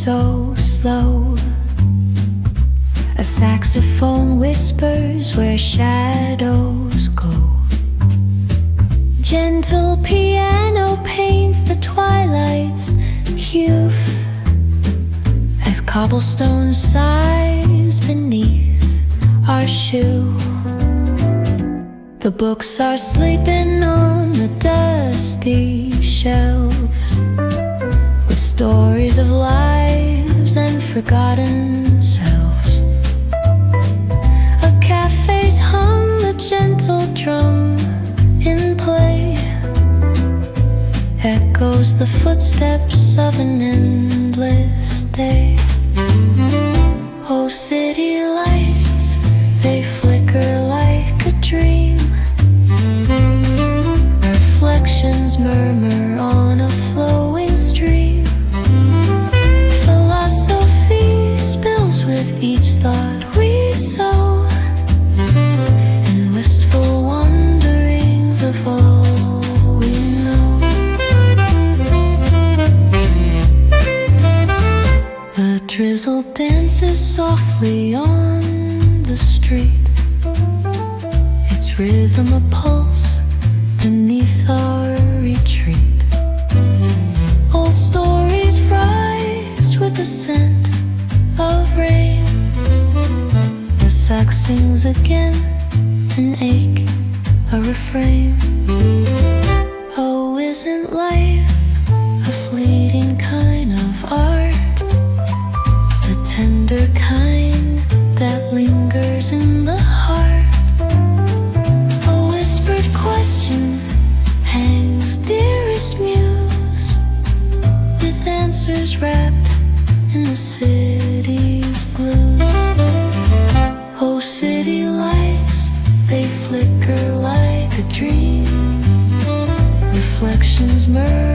so slow. A saxophone whispers where shadows go. Gentle piano paints the twilight's hue as cobblestone sighs beneath our shoe. The books are sleeping on the dusty shelves with stories of lives and forgotten selves. A cafe's hum, a gentle drum in play, echoes the footsteps of an endless day. Oh, city lights, they flicker like a dream. Reflections murmur on a flowing stream. Philosophy spills with each thought we sow, and wistful wanderings of all we know. The drizzle dances softly on the street, its rhythm a pulse beneath our retreat. Old stories rise with the scent of rain. The sax sings again, an ache, a refrain. Oh, isn't life a fleeting kind of art? The tender kind that lingers in the heart. A whispered question hangs, dearest muse, with answers wrapped in the city's blues. Oh, city lights, they flicker like a dream. Reflections merge